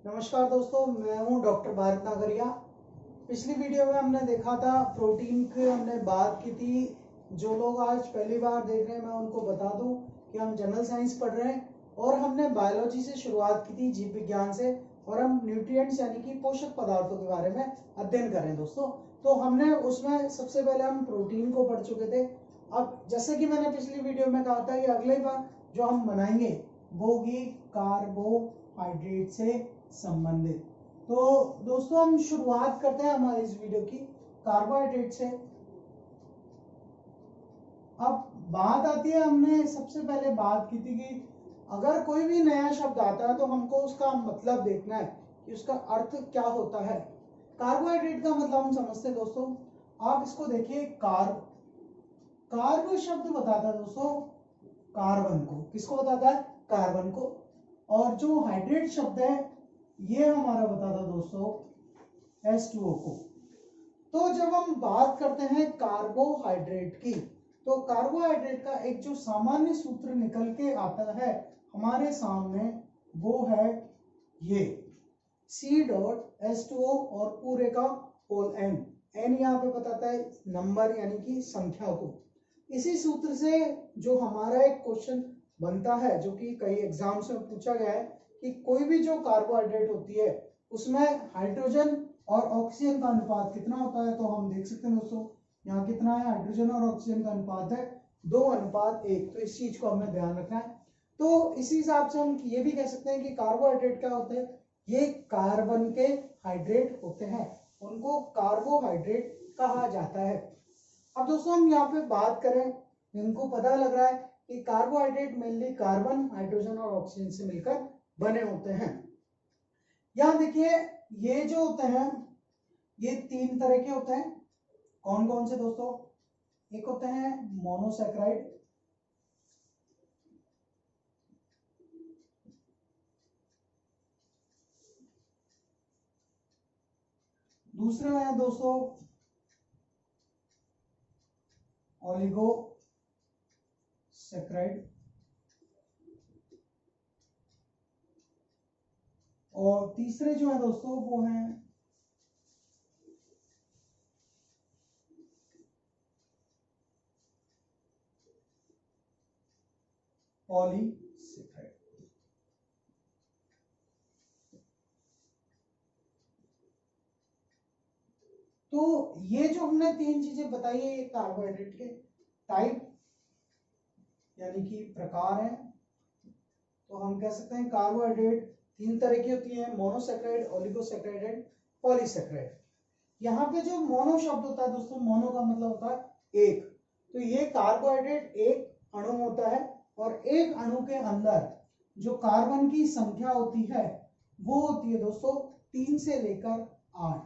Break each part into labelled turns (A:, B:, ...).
A: नमस्कार दोस्तों, मैं हूं डॉक्टर भारत नागरिया। पिछली वीडियो में हमने देखा था प्रोटीन की, हमने बात की थी। जो लोग आज पहली बार देख रहे हैं मैं उनको बता दूं कि हम जनरल साइंस पढ़ रहे हैं और हमने बायोलॉजी से शुरुआत की थी, जीव विज्ञान से, और हम न्यूट्रिएंट्स यानी कि पोषक पदार्थों के बारे में अध्ययन कर रहे हैं दोस्तों। तो हमने उसमें सबसे पहले हम प्रोटीन को पढ़ चुके थे। अब जैसे कि मैंने पिछली वीडियो में कहा था कि अगले बार जो हम बनाएंगे वो होगी कार्बोहाइड्रेट से संबंधित। तो दोस्तों हम शुरुआत करते हैं हमारी इस वीडियो की कार्बोहाइड्रेट से। अब बात आती है, हमने सबसे पहले बात की थी कि अगर कोई भी नया शब्द आता है तो हमको उसका मतलब देखना है कि उसका अर्थ क्या होता है। कार्बोहाइड्रेट का मतलब हम समझते हैं दोस्तों। आप इसको देखिए, कार्ब शब्द बताता है दोस्तों कार्बन को। किसको बताता है? कार्बन को। और जो हाइड्रेट शब्द है ये हमारा बताता दोस्तों H2O को। तो जब हम बात करते हैं कार्बोहाइड्रेट की, तो कार्बोहाइड्रेट का एक जो सामान्य सूत्र निकल के आता है हमारे सामने वो है ये C.H2O और पूरे का होल N यहाँ पे बताता है नंबर यानी कि संख्या को। इसी सूत्र से जो हमारा एक क्वेश्चन बनता है, जो कि कई एग्जाम्स में पूछा गया है, कि कोई भी जो कार्बोहाइड्रेट होती है उसमें हाइड्रोजन और ऑक्सीजन का अनुपात कितना होता है। तो हम देख सकते हैं दोस्तों, यहाँ कितना है, हाइड्रोजन और ऑक्सीजन का अनुपात है 2:1। तो इस चीज को हमें ध्यान रखना है। तो इसी हिसाब से हम ये भी कह सकते हैं कि कार्बोहाइड्रेट क्या होते हैं, ये कार्बन के हाइड्रेट होते हैं, उनको कार्बोहाइड्रेट कहा जाता है। अब दोस्तों हम यहाँ पे बात करें, इनको पता लग रहा है कि कार्बोहाइड्रेट मेनली कार्बन, हाइड्रोजन और ऑक्सीजन से मिलकर बने होते हैं। यहाँ देखिए, ये जो होते हैं ये 3 तरह के होते हैं। कौन कौन से दोस्तों? एक होते हैं मोनोसैकेराइड, दूसरे हैं दोस्तों ओलिगोसैकेराइड, और तीसरे जो है दोस्तों वो हैं पॉलीसैकेराइड। तो ये जो हमने 3 चीजें बताई है ये कार्बोहाइड्रेट के टाइप यानी कि प्रकार है। तो हम कह सकते हैं कार्बोहाइड्रेट 3 तरह की होती है, मोनोसैकेराइड, ओलिगोसैकेराइड एंड पॉलीसैकेराइड। यहाँ पे जो मोनो शब्द होता है दोस्तों, मोनो का मतलब होता है एक। तो ये कार्बोहाइड्रेट एक अणु होता है और एक अणु के अंदर जो कार्बन की संख्या होती है वो होती है दोस्तों 3 से लेकर 8।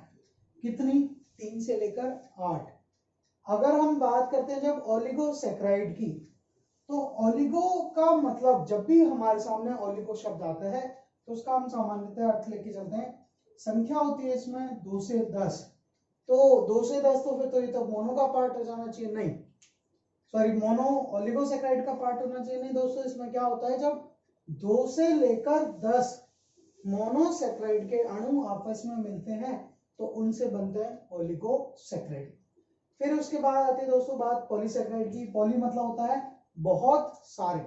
A: कितनी? 3 से लेकर 8। अगर हम बात करते हैं जब ओलिगोसैकेराइड की, तो ओलिगो का मतलब जब भी हमारे सामने ओलिगो शब्द आता है तो उसका हम सामान्यतः अर्थ लेके चलते हैं, संख्या होती है इसमें 2 से 10। तो 2 से 10 तो फिर तो ये तो मोनो का पार्ट हो जाना चाहिए, नहीं सॉरी, मोनो ओलिगोसैकेराइड का पार्ट होना चाहिए। नहीं दोस्तों, इसमें क्या होता है, जब 2 से लेकर 10 मोनोसैकेराइड के अणु आपस में मिलते हैं तो उनसे बनते हैं ओलिगोसैकेराइड। फिर उसके बाद आती है दोस्तों बात पॉलीसैकेराइड की। पॉली मतलब होता है बहुत सारे।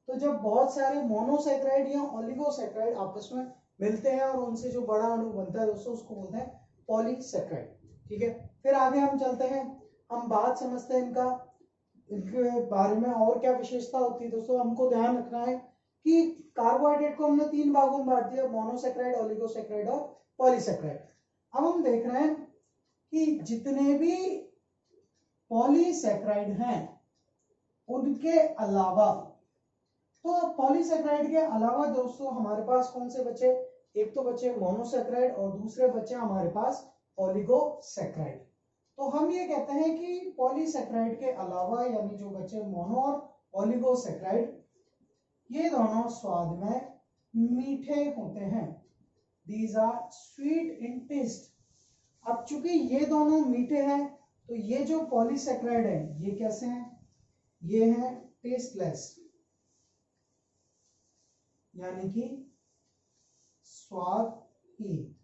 A: तो जब बहुत सारे मोनोसैकेराइड या ओलिगोसैकेराइड आपस में मिलते हैं और उनसे जो बड़ा अणु बनता है दोस्तों उसको बोलते हैं पॉलीसैकेराइड। ठीक है, फिर आगे हम चलते हैं, हम बात समझते हैं इनके बारे में और क्या विशेषता होती है। दोस्तों हमको ध्यान रखना है कि कार्बोहाइड्रेट को हमने 3 भागों में बांट दिया, मोनोसैकेराइड, ओलिगोसैकेराइड और पॉलीसैकेराइड। अब हम देख रहे हैं कि जितने भी पॉलीसैकेराइड हैं उनके अलावा, तो पॉलीसैकेराइड के अलावा दोस्तों हमारे पास कौन से बचे? एक तो बचे मोनोसैकेराइड और दूसरे बचे हमारे पास ओलिगोसैकेराइड। तो हम ये कहते हैं कि पॉलीसैकेराइड के अलावा यानी जो बचे मोनो और ओलिगोसैकेराइड, ये दोनों स्वाद में मीठे होते हैं। These are sweet in taste. अब चूंकि ये दोनों मीठे हैं तो ये जो पॉलीसैकेराइड है ये कैसे हैं? ये हैं टेस्टलेस, यानी कि स्वाद ही।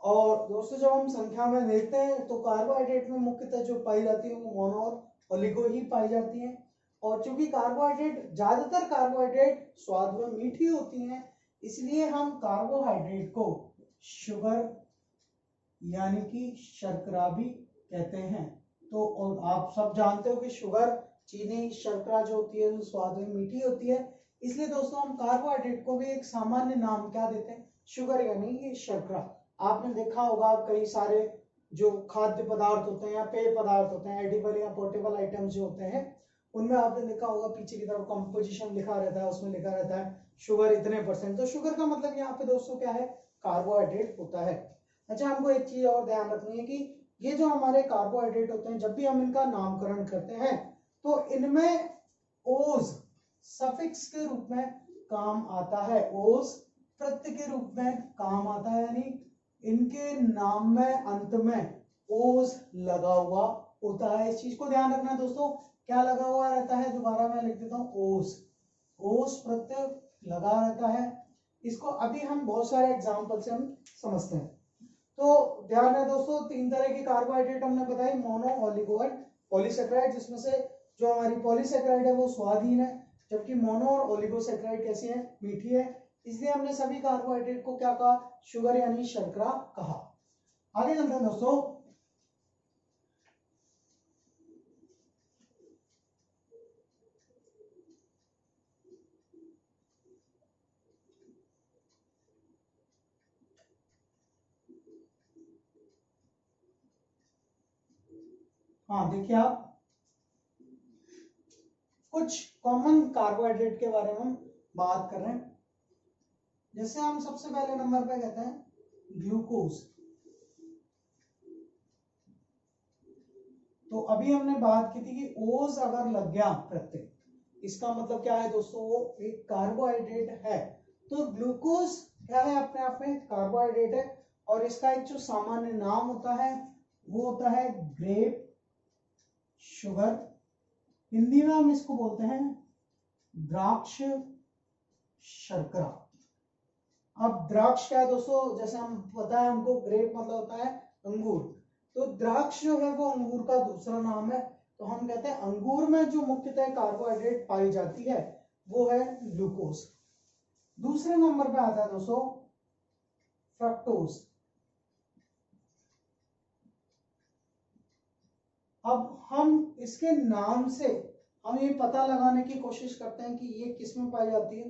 A: और दोस्तों जब हम संख्या में देखते हैं तो कार्बोहाइड्रेट में मुख्यतः जो पाई जाती है वो मोनो और ओलिगो ही पाई जाती हैं। और चूंकि कार्बोहाइड्रेट ज्यादातर कार्बोहाइड्रेट स्वाद में मीठी होती हैं, इसलिए हम कार्बोहाइड्रेट को शुगर यानी कि शर्करा भी कहते हैं। तो और आप सब जानते हो कि शुगर, चीनी, शर्करा जो होती है वो स्वाद में मीठी होती है, इसलिए दोस्तों हम कार्बोहाइड्रेट को भी एक सामान्य नाम क्या देते हैं, शुगर यानी कि शर्करा। आपने देखा होगा कई सारे जो खाद्य पदार्थ होते हैं या पेय पदार्थ होते हैं, एडिबल या पोर्टेबल आइटम्स जो होते हैं, उनमें आपने देखा होगा पीछे की तरफ कंपोजिशन लिखा रहता है, उसमें लिखा रहता है शुगर इतने %। तो शुगर का मतलब यहाँ पे दोस्तों क्या है, कार्बोहाइड्रेट होता है। अच्छा, हमको एक चीज और ध्यान रखनी है कि ये जो हमारे कार्बोहाइड्रेट होते हैं, जब भी हम इनका नामकरण करते हैं तो इनमें ओज सफिक्स के रूप में काम आता है, ओज प्रत्यय के रूप में काम आता है, यानी इनके नाम में अंत में ओज लगा हुआ होता है। इस चीज को ध्यान रखना है दोस्तों, क्या लगा हुआ रहता है, दोबारा मैं लिख देता हूँ, ओज, ओज प्रत्यय लगा रहता है। इसको अभी हम बहुत सारे एग्जाम्पल से हम समझते हैं। तो ध्यान है दोस्तों, 3 तरह की कार्बोहाइड्रेट हमने बताई, मोनो, ओलिगो एंड पॉलीसेकेराइड, जिसमें से जो हमारी पॉलीसेकेराइड है वो स्वादहीन है, जबकि मोनो और ओलिगोसेकेराइड कैसी है, मीठी है। इसलिए हमने सभी कार्बोहाइड्रेट को क्या कहा, शुगर यानी शर्करा कहा। आगे चलते हैं दोस्तों। हाँ देखिए, आप कुछ कॉमन कार्बोहाइड्रेट के बारे में हम बात कर रहे हैं। जैसे हम सबसे पहले नंबर पे कहते हैं ग्लूकोज। तो अभी हमने बात की थी कि ओज अगर लग गया प्रत्यय, इसका मतलब क्या है दोस्तों, वो एक कार्बोहाइड्रेट है। तो ग्लूकोज क्या है, अपने आप में कार्बोहाइड्रेट है, और इसका एक जो सामान्य नाम होता है वो होता है ग्रेप शुगर। हिंदी में हम इसको बोलते हैं द्राक्ष शर्करा। अब द्राक्ष क्या है दोस्तों, जैसे हम पता है हमको, ग्रेप मतलब होता है अंगूर, तो द्राक्ष जो है वो अंगूर का दूसरा नाम है। तो हम कहते हैं अंगूर में जो मुख्यतः कार्बोहाइड्रेट पाई जाती है वो है ग्लूकोज। दूसरे नंबर पे आता है दोस्तों फ्रक्टोज। अब हम इसके नाम से हम ये पता लगाने की कोशिश करते हैं कि ये किस में पाई जाती है।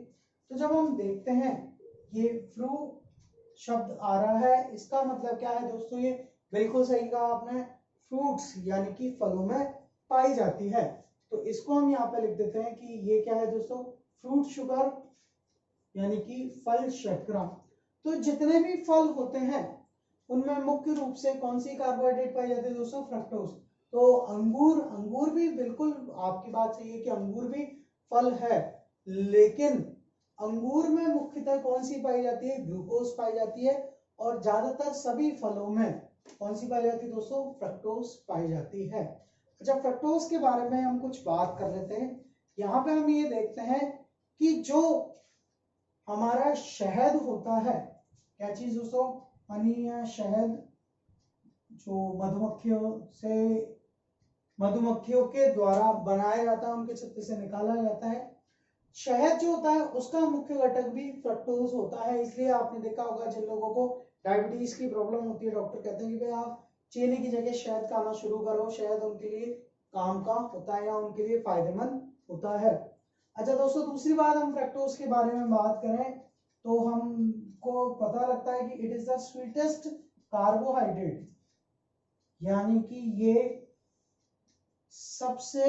A: तो जब हम देखते हैं ये फ्रू शब्द आ रहा है, इसका मतलब क्या है दोस्तों, ये बिल्कुल सही कहा आपने, फ्रूट्स यानी कि फलों में पाई जाती है। तो इसको हम यहाँ पे लिख देते हैं कि ये क्या है दोस्तों, फ्रूट शुगर यानी कि फल शर्करा। तो जितने भी फल होते हैं उनमें मुख्य रूप से कौन सी कार्बोहाइड्रेट पाई जाती है दोस्तों, फ्रक्टोज। तो अंगूर, अंगूर भी बिल्कुल आपकी बात सही है कि अंगूर भी फल है, लेकिन अंगूर में मुख्यतः कौन सी पाई जाती है, ग्लूकोज पाई जाती है। और ज्यादातर सभी फलों में कौन सी पाई जाती है दोस्तों, फ्रक्टोज पाई जाती है। अच्छा, फ्रक्टोज के बारे में हम कुछ बात कर लेते हैं। यहाँ पे हम ये देखते हैं कि जो हमारा शहद होता है, क्या चीज दोस्तों, हनी या शहद, जो मधुमक्खियों के द्वारा बनाया जाता है, उनके छत्ते से निकाला जाता है। शहद जो होता है उसका मुख्य घटक भी फ्रक्टोज होता है। इसलिए आपने देखा होगा जिन लोगों को डायबिटीज की प्रॉब्लम होती है, डॉक्टर कहते हैं कि भाई आप चीनी की जगह शहद खाना शुरू करो, शहद उनके लिए काम का होता है या उनके लिए फायदेमंद होता है। अच्छा दोस्तों, दूसरी बात हम फ्रक्टोज के बारे में बात करें तो हमको पता लगता है कि it is the sweetest carbohydrate, यानी कि ये सबसे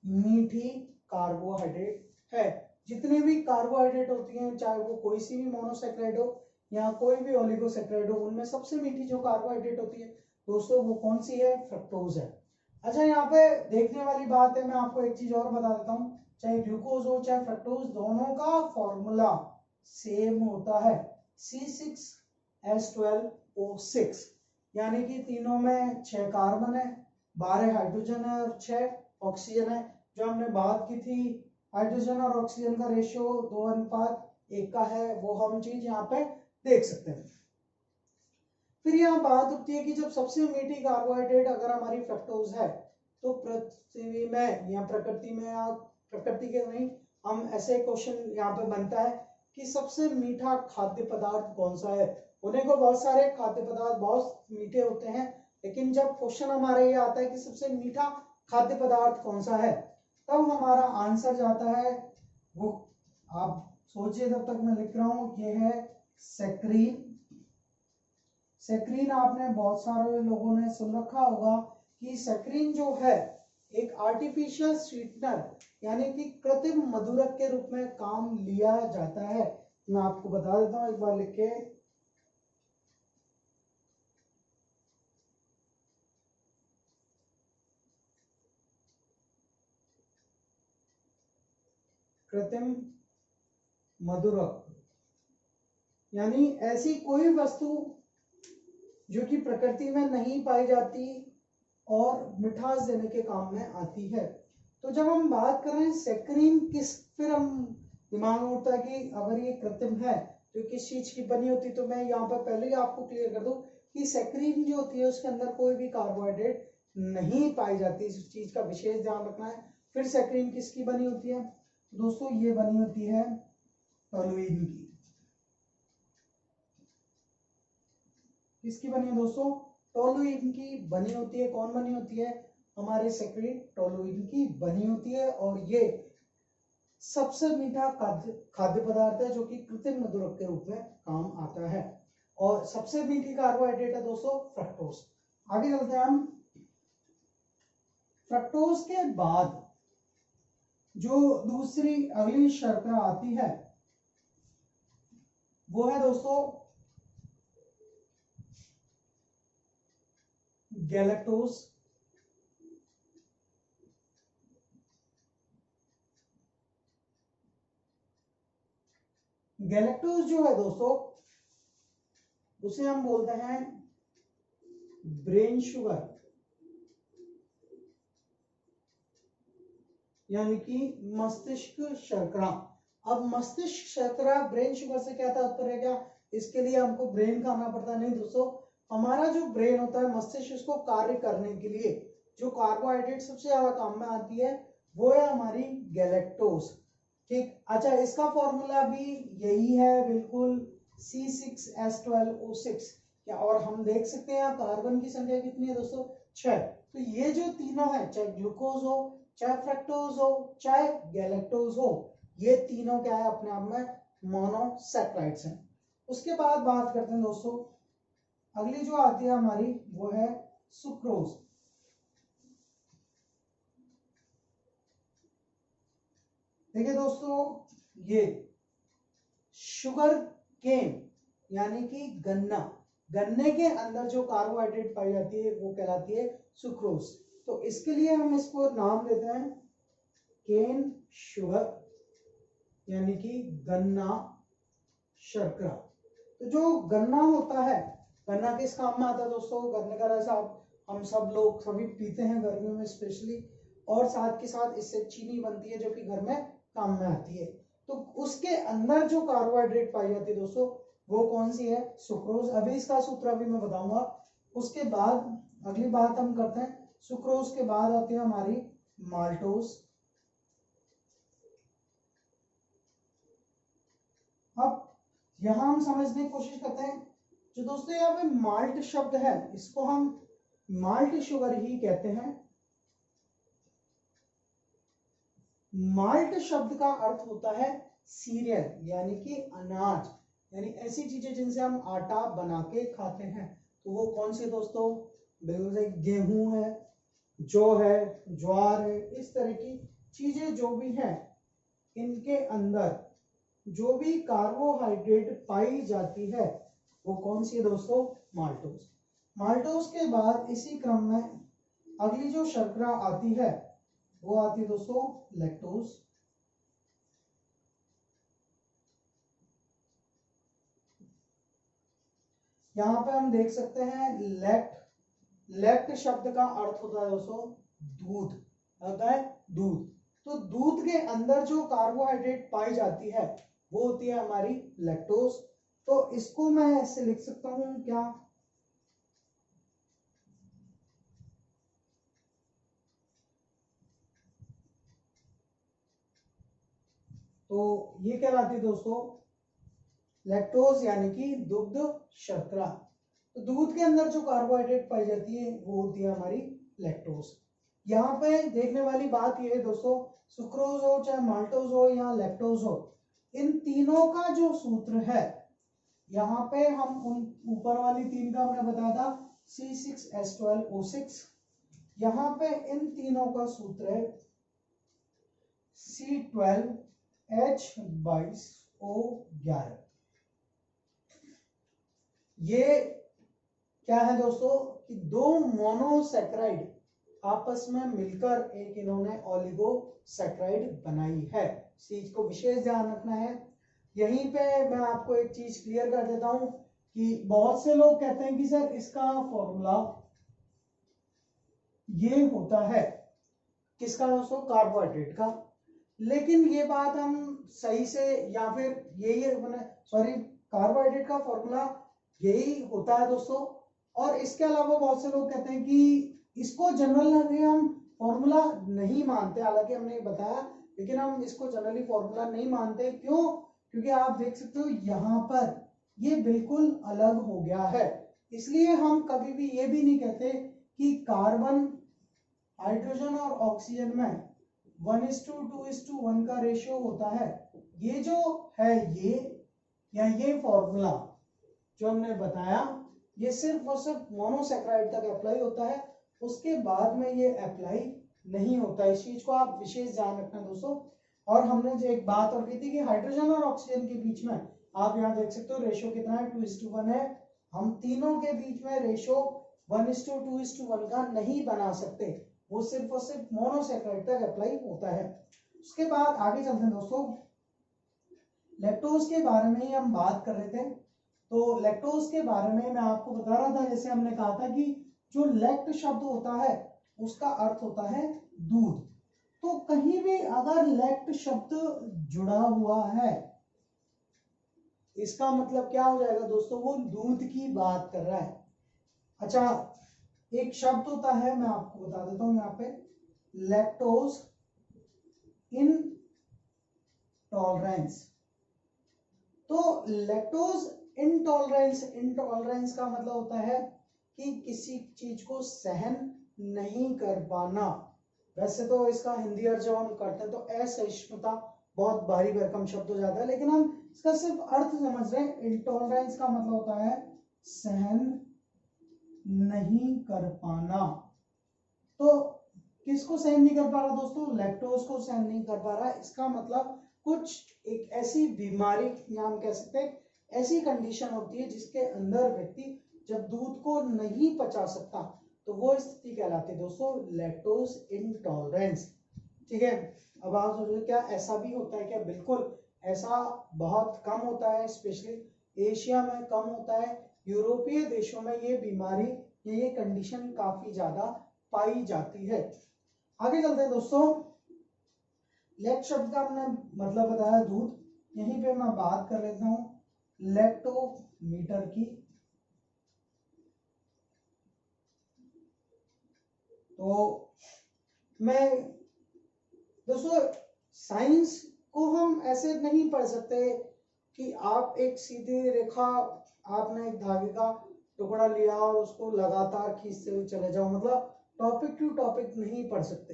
A: मीठी कार्बोहाइड्रेट है। जितने भी कार्बोहाइड्रेट होती हैं, चाहे वो कोई सी भी मोनोसेक्राइड हो या कोई भी ओलिगोसेक्राइड हो, उनमें सबसे मीठी जो कार्बोहाइड्रेट होती है दोस्तों वो कौन सी है, फ्रक्टोज है। अच्छा, यहाँ पे देखने वाली बात है, मैं आपको एक चीज और बता देता हूँ, चाहे ग्लूकोज हो चाहे फ्रक्टोज, दोनों का फॉर्मूला सेम होता है, C6H12O6, यानी कि तीनों में 6 कार्बन है, 12 हाइड्रोजन है और 6 ऑक्सीजन है। जो हमने बात की थी हाइड्रोजन और ऑक्सीजन का रेशियो 2:1 का है, वो हम चीज यहाँ पे देख सकते हैं। फिर यहाँ बात होती है कि जब सबसे मीठी कार्बोहाइड्रेट अगर हमारी फ्रक्टोज है तो पृथ्वी में या प्रकृति में, या प्रकृति के नहीं, हम ऐसे क्वेश्चन यहाँ पे बनता है कि सबसे मीठा खाद्य पदार्थ कौन सा है। उन्हें को बहुत सारे खाद्य पदार्थ बहुत मीठे होते हैं, लेकिन जब क्वेश्चन हमारे ये आता है कि सबसे मीठा खाद्य पदार्थ कौन सा है, तब हमारा आंसर जाता है वो, आप सोचिए जब तक मैं लिख रहा हूं, ये है सैकरीन। सैकरीन आपने बहुत सारे लोगों ने सुन रखा होगा कि सैकरीन जो है एक आर्टिफिशियल स्वीटनर यानी कि कृत्रिम मधुरक के रूप में काम लिया जाता है। मैं आपको बता देता हूं एक बार लिख के, कृत्रिम मधुरक यानी ऐसी कोई वस्तु जो कि प्रकृति में नहीं पाई जाती और मिठास देने के काम में आती है। तो जब हम बात कर रहे हैं सैकरीन किस, फिर हम दिमाग में उठता है कि अगर ये कृत्रिम है तो किस चीज की बनी होती। तो मैं यहाँ पर पहले ही आपको क्लियर कर दूं कि सैकरीन जो होती है उसके अंदर कोई भी कार्बोहाइड्रेट नहीं पाई जाती, इस चीज का विशेष ध्यान रखना है। फिर सैकरीन किसकी बनी होती है दोस्तों, ये बनी होती है टोलुइन की। किसकी बनी है दोस्तों, टोलुइन की बनी होती है। कौन बनी होती है, हमारे सैकरीन टोलुइन की बनी होती है। और ये सबसे मीठा खाद्य पदार्थ है जो कि कृत्रिम मधुरक के रूप में काम आता है। और सबसे मीठी कार्बोहाइड्रेट है दोस्तों फ्रक्टोज। आगे चलते हैं हम। फ्रक्टोज के बाद जो दूसरी अगली शर्करा आती है वो है दोस्तों गैलेक्टोज। गैलेक्टोज जो है दोस्तों उसे हम बोलते हैं ब्रेन शुगर यानी कि मस्तिष्क शर्करा। अब मस्तिष्क शर्करा ब्रेन शुगर से क्या तात्पर्य है, क्या इसके लिए हमको ब्रेन खाना पड़ता है? नहीं दोस्तों, हमारा जो ब्रेन होता है, मस्तिष्क, उसको कार्य करने के लिए जो कार्बोहाइड्रेट सबसे ज्यादा काम में आती है वो है हमारी गैलेक्टोज। ठीक, अच्छा, इसका फॉर्मूला भी यही है बिल्कुल, C6H12O6। क्या, और हम देख सकते हैं कार्बन की संख्या कितनी है दोस्तों, 6। तो ये जो तीनों है, चाहे ग्लूकोज हो, चाहे फ्रक्टोज हो, चाहे गैलेक्टोज हो, ये तीनों क्या है अपने आप में मोनोसैकराइड्स हैं। उसके बाद बात करते हैं दोस्तों, अगली जो आती है हमारी वो है सुक्रोज। देखिए दोस्तों, ये शुगर केन यानी कि गन्ना, गन्ने के अंदर जो कार्बोहाइड्रेट पाई जाती है वो कहलाती है सुक्रोज। तो इसके लिए हम इसको नाम देते हैं केन शुगर यानी कि गन्ना शर्करा। तो जो गन्ना होता है, गन्ना किस काम में आता है दोस्तों, गन्ने का रस हम सब लोग सभी पीते हैं गर्मियों में स्पेशली, और साथ के साथ इससे चीनी बनती है जो कि घर में काम में आती है। तो उसके अंदर जो कार्बोहाइड्रेट पाई जाती है दोस्तों वो कौन सी है, सुक्रोज। अभी इसका सूत्र अभी मैं बताऊंगा। उसके बाद अगली बात हम करते हैं, सुक्रोज के बाद आती है हमारी माल्टोज। अब यहां हम समझने की कोशिश करते हैं, जो दोस्तों यहाँ पे माल्ट शब्द है इसको हम माल्ट शुगर ही कहते हैं। माल्ट शब्द का अर्थ होता है सीरियल यानी कि अनाज, यानी ऐसी चीजें जिनसे हम आटा बना के खाते हैं। तो वो कौन सी दोस्तों, बिल्कुल से गेहूं है, जौ है, ज्वार है, इस तरह की चीजें जो भी हैं, इनके अंदर जो भी कार्बोहाइड्रेट पाई जाती है वो कौन सी है दोस्तों, माल्टोज। माल्टोज के बाद इसी क्रम में अगली जो शर्करा आती है वो आती है दोस्तों लैक्टोज। यहां पे हम देख सकते हैं लैक्ट, लैक्ट शब्द का अर्थ होता है दोस्तों दूध, होता है दूध। तो दूध के अंदर जो कार्बोहाइड्रेट पाई जाती है वो होती है हमारी लैक्टोज। तो इसको मैं ऐसे लिख सकता हूं क्या, तो ये कहलाती है दोस्तों लैक्टोज यानी कि दुग्ध शर्करा। तो दूध के अंदर जो कार्बोहाइड्रेट पाई जाती है वो होती है हमारी लैक्टोज। यहाँ पे देखने वाली बात ये है दोस्तों, सुक्रोज हो चाहे माल्टोज हो या लैक्टोज हो, इन तीनों का जो सूत्र है, यहाँ पे हम उन ऊपर वाली तीन का हमने बताया था C6H12O6, यहाँ पे इन तीनों का सूत्र है C12H22O11। ये क्या है दोस्तों कि दो मोनोसैकराइड आपस में मिलकर एक इन्होंने ओलिगोसैकराइड बनाई है। इस चीज को विशेष ध्यान रखना है। यहीं पे मैं आपको एक चीज क्लियर कर देता हूं कि बहुत से लोग कहते हैं कि सर इसका फॉर्मूला ये होता है, किसका दोस्तों, कार्बोहाइड्रेट का। लेकिन ये बात हम सही से, या फिर यही सॉरी, कार्बोहाइड्रेट का फॉर्मूला यही होता है दोस्तों। और इसके अलावा बहुत से लोग कहते हैं कि इसको जनरल हम फॉर्मूला नहीं मानते, हालांकि हमने बताया, लेकिन हम इसको जनरली फॉर्मूला नहीं मानते। क्यों? क्योंकि आप देख सकते हो यहाँ पर ये बिल्कुल अलग हो गया है। इसलिए हम कभी भी ये भी नहीं कहते कि कार्बन, हाइड्रोजन और ऑक्सीजन में 1:2:1 का रेशियो होता है। ये जो है ये, या ये फॉर्मूला जो हमने बताया, ये सिर्फ और सिर्फ मोनोसैकराइड तक अप्लाई होता है, उसके बाद में ये अप्लाई नहीं होता। इस चीज को आप विशेष ध्यान रखना दोस्तों। और हमने जो एक बात और की थी कि हाइड्रोजन और ऑक्सीजन के बीच में आप यहाँ देख सकते हो रेशियो कितना है, 2:1 है। हम तीनों के बीच में रेशियो 1:2:1 का नहीं बना सकते, वो सिर्फ और सिर्फ मोनोसैकराइड तक अप्लाई होता है। उसके बाद आगे चलते हैं दोस्तों, लैक्टोज के बारे में ही हम बात कर रहे थे। तो लैक्टोज के बारे में मैं आपको बता रहा था, जैसे हमने कहा था कि जो लैक्ट शब्द होता है उसका अर्थ होता है दूध। तो कहीं भी अगर लैक्ट शब्द जुड़ा हुआ है, इसका मतलब क्या हो जाएगा दोस्तों, वो दूध की बात कर रहा है। अच्छा, एक शब्द होता है, मैं आपको बता देता हूं यहाँ पे, लैक्टोज इनटॉलरेंस। तो लैक्टोज इनटॉलरेंस का मतलब होता है कि किसी चीज को सहन नहीं कर पाना। वैसे तो इसका हिंदी अर्थ जब हम करते हैं तो असहिष्णुता बहुत भारी भरकम शब्द हो जाता है, लेकिन हम इसका सिर्फ अर्थ समझ रहे हैं। इंटॉलरेंस का मतलब होता है सहन नहीं कर पाना। तो किसको सहन नहीं कर पा रहा दोस्तों, लैक्टोज को सहन नहीं कर पा रहा। इसका मतलब कुछ एक ऐसी बीमारी, या हम कह सकते हैं ऐसी कंडीशन होती है जिसके अंदर व्यक्ति जब दूध को नहीं पचा सकता, तो वो स्थिति कहलाती है दोस्तों लैक्टोज इंटॉलरेंस। ठीक है, अब आप सोचो क्या ऐसा भी होता है क्या? बिल्कुल, ऐसा बहुत कम होता है, स्पेशली एशिया में कम होता है। यूरोपीय देशों में ये बीमारी, ये कंडीशन काफी ज्यादा पाई जाती है। आगे चलते हैं दोस्तों, लैक्ट शब्द का हमने मतलब बताया दूध। यहीं पे मैं बात कर लेता हूं लैक्टोमीटर की। तो मैं दोस्तों, साइंस को हम ऐसे नहीं पढ़ सकते कि आप एक सीधी रेखा, आपने एक धागे का टुकड़ा लिया और उसको लगातार खींचते हुए चले जाओ, मतलब टॉपिक टू टॉपिक नहीं पढ़ सकते।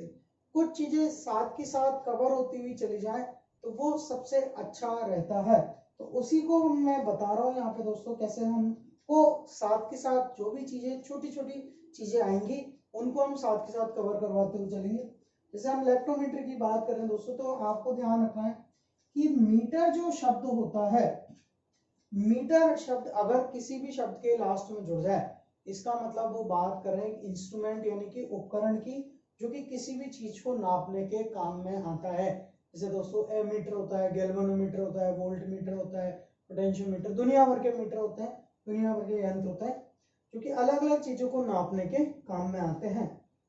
A: कुछ चीजें साथ के साथ कवर होती हुई चली जाए तो वो सबसे अच्छा रहता है। तो उसी को मैं बता रहा हूँ यहाँ पे दोस्तों, कैसे हमको साथ के साथ जो भी चीजें, छोटी छोटी चीजें आएंगी उनको हम साथ के साथ कवर करवाते हुए चलेंगे। जैसे हम लैक्टोमीटर की बात करें दोस्तों, तो आपको ध्यान रखना है कि मीटर जो शब्द होता है, मीटर शब्द अगर किसी भी शब्द के लास्ट में जुड़ जाए, इसका मतलब वो बात कर रहे हैं इंस्ट्रूमेंट यानी कि उपकरण की, जो कि किसी भी चीज को नापने के काम में आता है। जैसे दोस्तों एमीटर होता है, गैल्वेनोमीटर होता है, वोल्ट मीटर होता है, पोटेंशियोमीटर, दुनिया भर के मीटर होते हैं, दुनिया भर के यंत्र होते हैं जो कि अलग अलग चीजों को नापने के काम में आते हैं।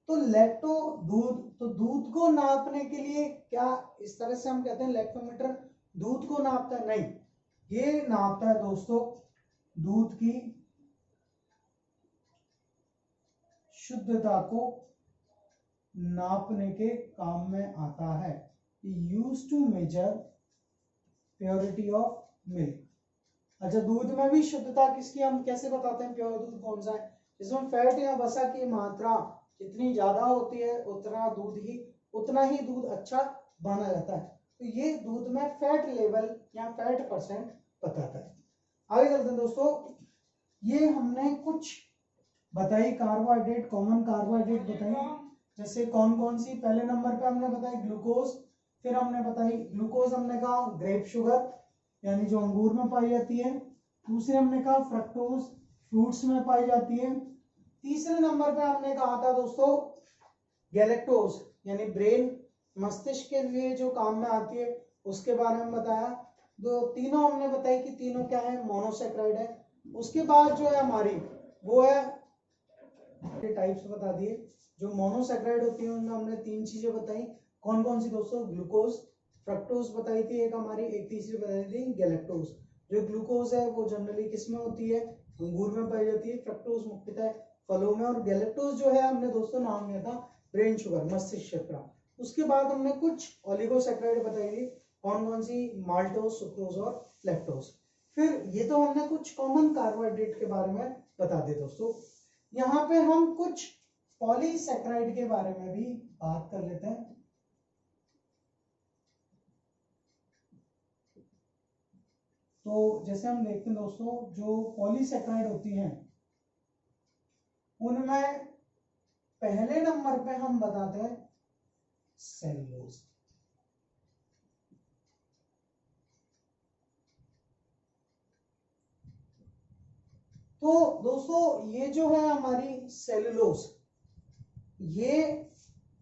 A: तो लैक्टो दूध, तो दूध को नापने के लिए क्या इस तरह से हम कहते हैं लैक्टोमीटर दूध को नापता है? नहीं, ये नापता है दोस्तों दूध की शुद्धता को नापने के काम में आता है। Use to measure purity of milk. अच्छा, दूध में भी शुद्धता किसकी हम कैसे बताते हैं प्योर दूध कौन सा है? जिसमें फैट या वसा की मात्रा जितनी ज्यादा होती है उतना ही दूध अच्छा माना जाता है। तो ये दूध में फैट लेवल या फैट परसेंट बताता है। आगे चलते हैं दोस्तों, ये हमने कुछ बताई कार्बोहाइड्रेट, कॉमन कार्बोहाइड्रेट बताई, जैसे कौन कौन सी। पहले नंबर पे हमने बताई ग्लूकोज, फिर हमने बताई ग्लूकोज हमने कहा ग्रेप शुगर यानी जो अंगूर में पाई जाती है। दूसरे हमने कहा फ्रक्टोज फ्रूट्स में पाई जाती है। तीसरे नंबर पे हमने कहा था दोस्तों गैलेक्टोज यानी ब्रेन मस्तिष्क के लिए जो काम में आती है उसके बारे में बताया। दो तीनों हमने बताई कि तीनों क्या है, मोनोसेक्राइड है। उसके बाद जो है हमारी वो है टाइप्स बता दिए। जो मोनोसेक्राइड होती है उनमें हमने 3 चीजें बताई। कौन कौन सी दोस्तों? ग्लूकोज, फ्रक्टोज बताई थी एक हमारी, एक तीसरी बताई थी गैलेक्टोज। जो ग्लूकोज है वो जनरली किस में होती है? अंगूर में पाई जाती है। फ्रक्टोज मुख्यतः फलों में, और गैलेक्टोज जो है हमने दोस्तों नाम लिया था ब्रेन शुगर, मस्तिष्क का। उसके बाद हमने कुछ ओलिगोसेक्राइड बताई थी। कौन कौन सी? माल्टोज, सुक्रोज और लैक्टोज। फिर ये तो हमने कुछ कॉमन कार्बोहाइड्रेट के बारे में बता दिए दोस्तों। यहाँ पे हम कुछ पॉलीसेक्राइड के बारे में भी बात कर लेते हैं। तो जैसे हम देखते हैं दोस्तों, जो पॉलीसेक्राइड होती हैं उनमें पहले नंबर पे हम बताते हैं सेलुलोज। तो दोस्तों ये जो है हमारी सेलुलोज, ये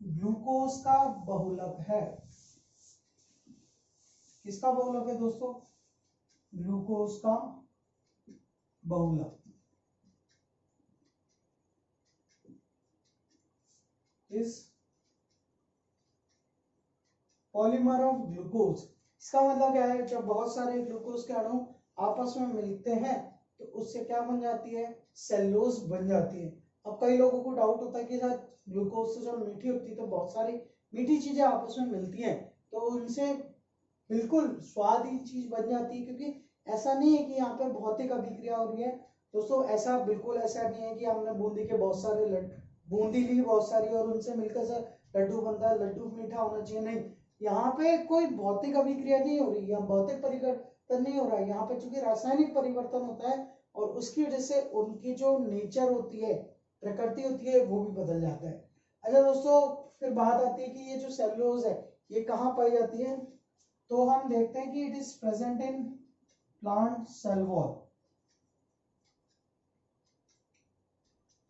A: ग्लूकोज का बहुलक है। किसका बहुलक है दोस्तों? ग्लूकोज का बहुलक। इस पॉलीमर ऑफ ग्लूकोज, इसका मतलब क्या है? जब बहुत सारे ग्लूकोज के अणु आपस में मिलते हैं तो उससे क्या बन जाती है? सेलुलोज बन जाती है। अब कई लोगों को डाउट होता है कि सर ग्लूकोज से जब मीठी होती है तो बहुत सारी मीठी चीजें आपस में मिलती हैं तो उनसे बिल्कुल स्वादी चीज बन जाती है, क्योंकि ऐसा नहीं है कि यहाँ पे भौतिक अभिक्रिया हो रही है दोस्तों। ऐसा बिल्कुल ऐसा नहीं है कि हमने बूंदी के बहुत सारे बूंदी ली बहुत सारी और उनसे मिलकर सर लड्डू बनता है, लड्डू मीठा होना चाहिए, नहीं। यहाँ पे कोई भौतिक अभिक्रिया नहीं हो रही, यहाँ भौतिक परिवर्तन नहीं हो रहा है। यहाँ पे चूंकि रासायनिक परिवर्तन होता है और उसकी वजह से उनकी जो नेचर होती है, प्रकृति होती है, वो भी बदल जाता है। अच्छा दोस्तों, फिर बात आती है कि ये जो सेलुलोज है ये कहाँ पाई जाती है? तो हम देखते हैं कि it is present in plant cell wall.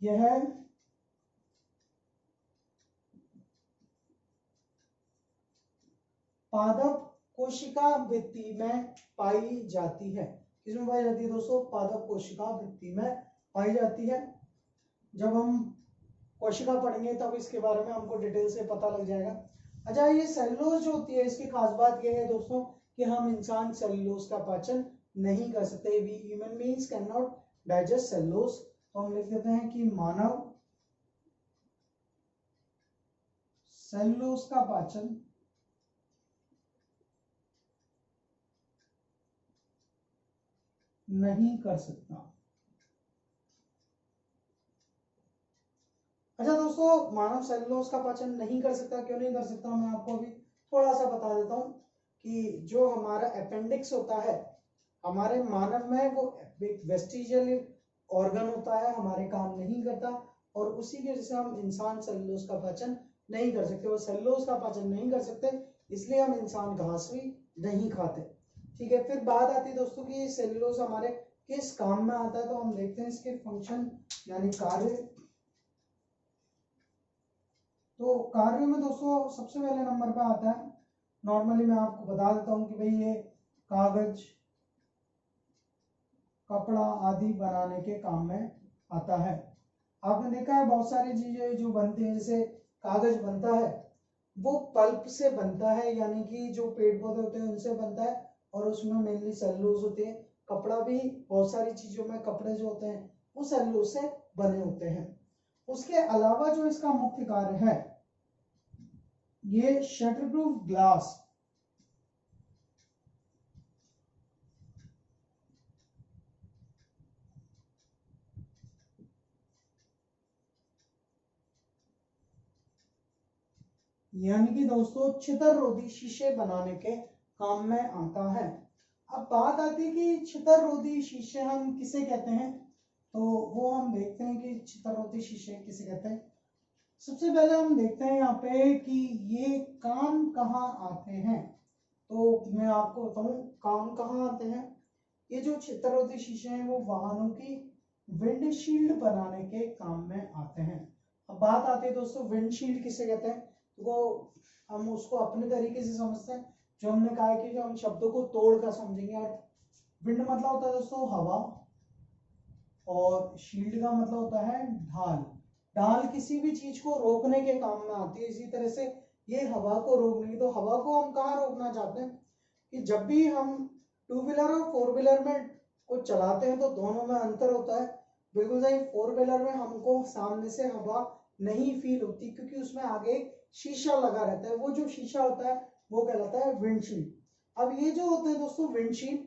A: यह पादप कोशिका भित्ति में पाई जाती है। किसमें पाई जाती है दोस्तों? पादप कोशिका भित्ति में पाई जाती है। जब हम कोशिका पढ़ेंगे तब इसके बारे में हमको डिटेल से पता लग जाएगा। अच्छा, ये सेलुलोज जो होती है इसकी खास बात यह है दोस्तों कि हम इंसान सेलुलोज का पाचन नहीं कर सकते। We human beings can not digest cellulose. तो हम लिख देते हैं कि मानव सेलुलोज का पाचन नहीं कर सकता। अच्छा दोस्तों, मानव सेलुलोज का पाचन नहीं कर सकता, क्यों नहीं कर सकता? मैं आपको अभी थोड़ा सा बता देता हूँ कि जो हमारा अपेंडिक्स होता है हमारे मानव में, वो एक वेस्टिजियल ऑर्गन होता है, हमारे काम नहीं करता और उसी की वजह से हम इंसान सेलुलोज का पाचन नहीं कर सकते। वो सेलुलोज का पाचन नहीं कर सकते इसलिए हम इंसान घास भी नहीं खाते। ठीक है, फिर बात आती है दोस्तों कि सेलुलोज हमारे किस काम में आता है। तो हम देखते हैं इसके फंक्शन यानी कार्य। तो कार्य में दोस्तों सबसे पहले नंबर पे आता है, नॉर्मली मैं आपको बता देता हूँ कि भाई ये कागज, कपड़ा आदि बनाने के काम में आता है। आपने देखा है बहुत सारी चीजें जो बनती हैं, जैसे कागज बनता है वो पल्प से बनता है, यानी कि जो पेड़ पौधे होते हैं उनसे बनता है। और उसमें मेनली सेलुलोज होते हैं। कपड़ा भी बहुत सारी चीजों में कपड़े जो होते हैं वो सेलुलोज से बने होते हैं। उसके अलावा जो इसका मुख्य कार्य है, ये शटरप्रूफ ग्लास यानी कि दोस्तों छितर रोधी शीशे बनाने के काम में आता है। अब बात आती है कि छितर रोधी शीशे हम किसे कहते हैं, तो वो हम देखते हैं कि छितर रोधी शीशे किसे कहते हैं। सबसे पहले हम देखते हैं यहाँ पे कि ये काम कहाँ आते हैं। तो मैं आपको बताऊं काम कहाँ आते हैं। ये जो छितर रोधी शीशे हैं वो वाहनों की विंडशील्ड बनाने के काम में आते हैं। अब बात आती है दोस्तों विंडशील्ड किसे कहते हैं, तो वो हम उसको अपने तरीके से समझते हैं। जो हमने कहा है कि जो हम शब्दों को तोड़ कर समझेंगे। और विंड मतलब होता है दोस्तों हवा, और शील्ड का मतलब होता है ढाल। ढाल किसी भी चीज को रोकने के काम में आती है। इसी तरह से ये हवा को रोकने की, तो हवा को हम कहाँ रोकना चाहते हैं कि जब भी हम टू व्हीलर और फोर व्हीलर में को चलाते हैं तो दोनों में अंतर होता है। बिल्कुल सही, फोर व्हीलर में हमको सामने से हवा नहीं फील होती क्योंकि उसमें आगे शीशा लगा रहता है। वो जो शीशा होता है वो कहलाता है विंडशील्ड। अब ये जो होते हैं दोस्तों विंडशील्ड,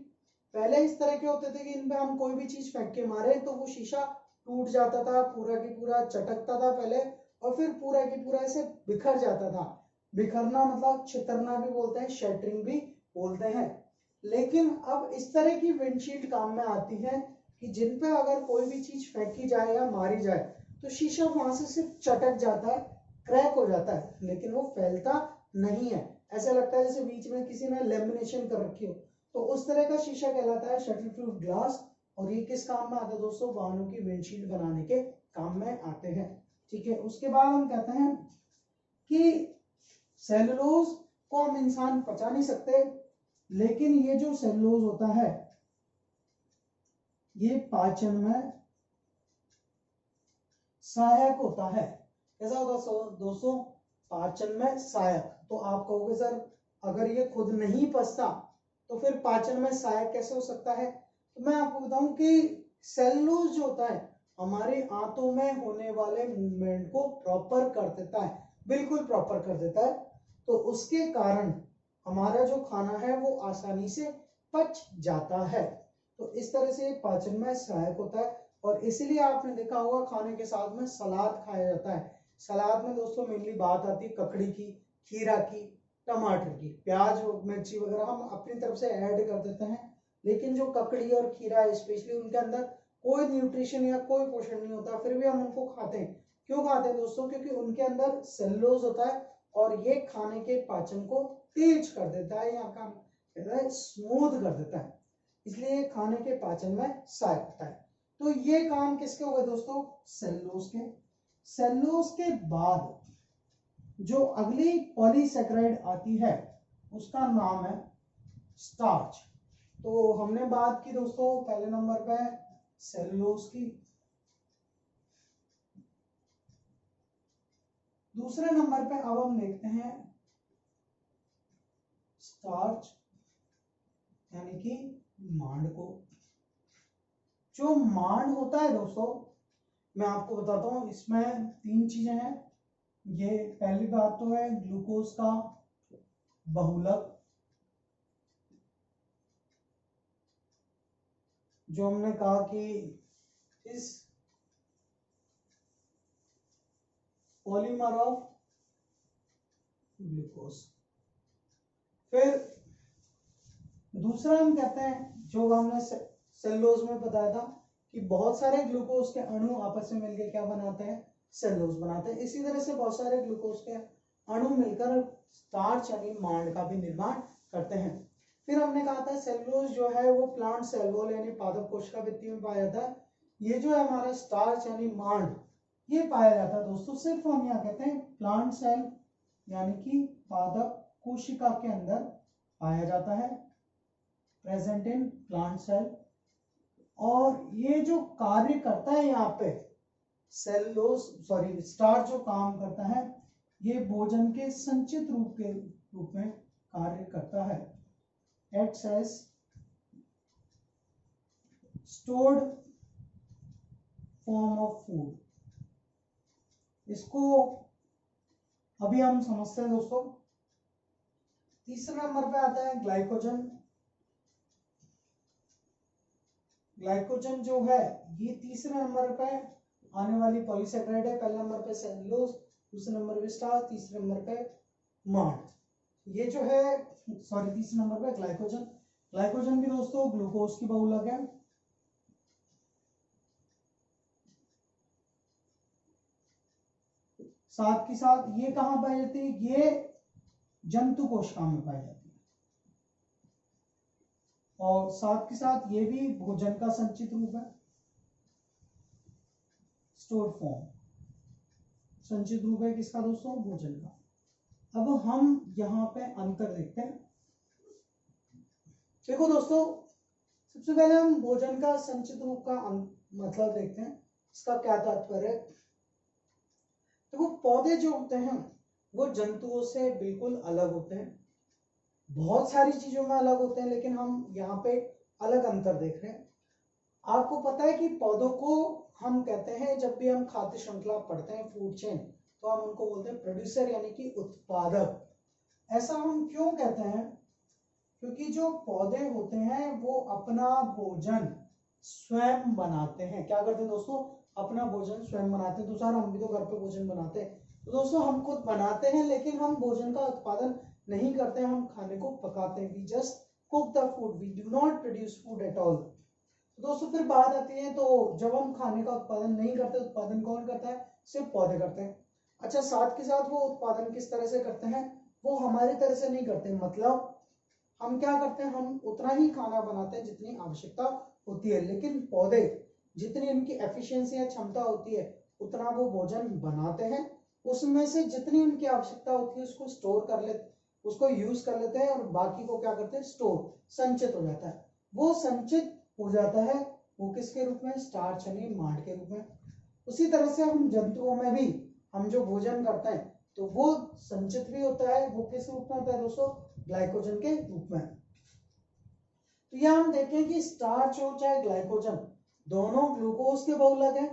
A: पहले इस तरह के होते थे कि इन पे हम कोई भी चीज फेंक के मारे तो वो शीशा टूट जाता था, पूरा की पूरा चटकता था पहले, और फिर पूरा की पूरा ऐसे बिखर जाता था। बिखरना मतलब छितरना भी बोलते हैं, शैटरिंग भी बोलते हैं। लेकिन अब इस तरह की विंडशील्ड काम में आती है कि जिन पे अगर कोई भी चीज फेंकी जाए या मारी जाए तो शीशा वहां से सिर्फ चटक जाता है, क्रैक हो जाता है, लेकिन वो फैलता नहीं है। ऐसा लगता है जैसे बीच में किसी ने लेमिनेशन कर रखी हो। तो उस तरह का शीशा कहलाता है शटल प्रूफ ग्लास। और ये किस काम में आता है दोस्तों, वाहनों की विंडशील्ड बनाने के काम में आते हैं। ठीक है, उसके बाद हम कहते हैं कि सेलुलोज को हम इंसान पचा नहीं सकते, लेकिन ये जो सेलुलोज होता है ये पाचन में सहायक होता है। कैसा होता दोस्तों, पाचन में सहायक। तो आप कहोगे सर अगर ये खुद नहीं पचता तो फिर पाचन में सहायक कैसे हो सकता है। तो मैं आपको बताऊं कि सेलुलोज जो होता है हमारे आंतों में होने वाले मूवमेंट को प्रॉपर कर देता है, बिल्कुल प्रॉपर कर देता है। तो उसके कारण हमारा जो खाना है वो आसानी से पच जाता है। तो इस तरह से पाचन में सहायक होता है। और इसीलिए आपने देखा होगा खाने के साथ में सलाद खाया जाता है। सलाद में दोस्तों मेनली बात आती है ककड़ी की, खीरा की, टमाटर की, प्याज मिर्ची वगैरह हम अपनी तरफ से ऐड कर देते हैं। लेकिन जो ककड़ी और खीरा है स्पेशली उनके अंदर कोई न्यूट्रिशन या कोई पोषण नहीं होता, फिर भी हम उनको खाते हैं। क्यों खाते हैं दोस्तों, क्योंकि उनके अंदर सेलुलोज होता है और ये खाने के पाचन को तेज कर देता है, या काम कहता है स्मूथ कर देता है, इसलिए खाने के पाचन में सहायक होता है। तो ये काम किसके हो गए दोस्तों, सेलुलोज के। सेलुलोज के बाद जो अगली पॉलीसेकेराइड आती है उसका नाम है स्टार्च। तो हमने बात की दोस्तों पहले नंबर पे सेलुलोज की, दूसरे नंबर पे अब हम देखते हैं स्टार्च यानी कि मांड को। जो मांड होता है दोस्तों मैं आपको बताता हूं, इसमें तीन चीजें हैं। ये पहली बात तो है ग्लूकोज का बहुलक, जो हमने कहा कि इस पॉलीमर ऑफ ग्लूकोज। फिर दूसरा हम कहते हैं जो हमने सेलुलोज में बताया था कि बहुत सारे ग्लूकोज के अणु आपस में मिलकर क्या बनाते हैं, सेलुलोज बनाते हैं। इसी तरह से बहुत सारे ग्लूकोज के अणु मिलकर स्टार्च यानी मांड का भी निर्माण करते हैं। फिर हमने कहा था सेलुलोज जो है वो प्लांट सेल वॉल यानी पादप कोशिका भित्ति में पाया जाता है। ये जो है हमारा स्टार्च यानी मांड ये पाया जाता है दोस्तों सिर्फ हम यहाँ कहते हैं प्लांट सेल यानी कि पादप कोशिका के अंदर पाया जाता है, प्रेजेंट इन प्लांट सेल। और ये जो कार्य करता है यहाँ पे सेलुलोज स्टार्च जो काम करता है ये भोजन के संचित रूप में कार्य करता है। Acts as stored form of food. इसको अभी हम समझते हैं दोस्तों। तीसरे नंबर पे आता है ग्लाइकोजन। ग्लाइकोजन जो है ये तीसरे नंबर पे आने वाली पॉलीसेकेराइड है। पहले नंबर पे सेलुलोज, दूसरे नंबर पे स्टार्च, तीसरे नंबर पे मांड। ये जो है सॉरी तीसरे नंबर पे ग्लाइकोजन। ग्लाइकोजन भी दोस्तों ग्लूकोज की बहुलक है। साथ के साथ ये कहां पाई जाती है? ये जंतु कोशिका में पाई जाती है। और साथ के साथ ये भी भोजन का संचित रूप है, स्टोर्ड फॉर्म। संचित रूप है किसका दोस्तों? भोजन का। अब हम यहाँ पे अंतर देखते हैं। देखो दोस्तों, सबसे पहले हम भोजन का संचित रूप का मतलब देखते हैं। इसका क्या तात्पर्य है? देखो, पौधे जो होते हैं वो जंतुओं से बिल्कुल अलग होते हैं। बहुत सारी चीजों में अलग होते हैं, लेकिन हम यहाँ पे अलग अंतर देख रहे हैं। आपको पता है कि पौधों को हम कहते हैं, जब भी हम खाद्य श्रृंखला पढ़ते हैं, फूड चेन, तो हम उनको बोलते हैं प्रोड्यूसर यानी कि उत्पादक। ऐसा हम क्यों कहते हैं? क्योंकि जो पौधे होते हैं वो अपना भोजन स्वयं बनाते हैं। क्या करते हैं दोस्तों? अपना भोजन स्वयं बनाते हैं। तो सर हम भी तो घर पे भोजन बनाते हैं। तो दोस्तों हम खुद बनाते हैं, लेकिन हम भोजन का उत्पादन नहीं करते हैं, हम खाने को पकाते हैं। We just cook the food, we do not produce food at all. तो दोस्तों फिर बात आती है, तो जब हम खाने का उत्पादन नहीं करते, उत्पादन कौन करता है? सिर्फ पौधे करते हैं। अच्छा, साथ के साथ वो उत्पादन किस तरह से करते हैं? वो हमारी तरह से नहीं करते। मतलब हम क्या करते हैं? हम उतना ही खाना बनाते हैं जितनी आवश्यकता होती है, लेकिन पौधे जितनी उनकी एफिशिएंसी या क्षमता होती है उतना वो भोजन बनाते हैं। उसमें से जितनी उनकी आवश्यकता होती है उसको स्टोर कर लेते, उसको यूज कर लेते हैं, और बाकी को क्या करते हैं? स्टोर, संचित हो जाता है। वो संचित हो जाता है, वो किसके रूप में? स्टार्च यानी मांड के रूप में। उसी तरह से हम जंतुओं में भी हम जो भोजन करते हैं तो वो संचित भी होता है। वो किस रूप में होता है दोस्तों? ग्लाइकोजन के रूप में। तो यह हम देखें कि स्टार्च हो चाहे ग्लाइकोजन, दोनों ग्लूकोज के बहुलक है,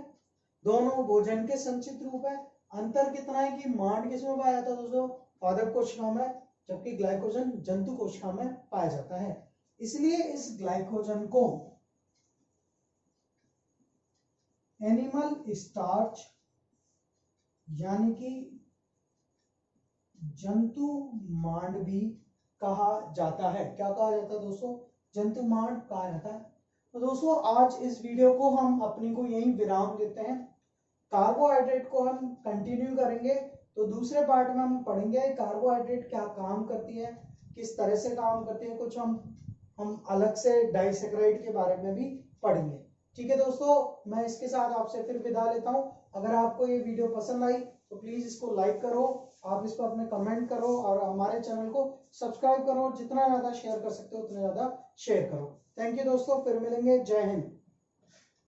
A: दोनों भोजन के संचित रूप है। अंतर कितना है कि मांड किसमें पाया जाता है दोस्तों? पादप कोशिका में, जबकि ग्लाइकोजन जंतु कोशिका में पाया जाता है। इसलिए इस ग्लाइकोजन को एनिमल स्टार्च यानी कि जंतु मांड भी कहा जाता है। क्या कहा जाता है दोस्तों? जंतु मांड कहा जाता है। तो दोस्तों आज इस वीडियो को हम अपने को यहीं विराम देते हैं। कार्बोहाइड्रेट को हम कंटिन्यू करेंगे, तो दूसरे पार्ट में हम पढ़ेंगे कार्बोहाइड्रेट क्या काम करती है, किस तरह से काम करती है। कुछ हम अलग से डाइसेकेराइड के बारे में भी पढ़ेंगे। ठीक है दोस्तों, मैं इसके साथ आपसे फिर विदा लेता हूं। अगर आपको ये वीडियो पसंद आई तो प्लीज इसको लाइक करो, आप इस पर अपने कमेंट करो, और हमारे चैनल को सब्सक्राइब करो। जितना ज्यादा शेयर कर सकते हो उतना ज्यादा शेयर करो। थैंक यू दोस्तों, फिर मिलेंगे। जय हिंद।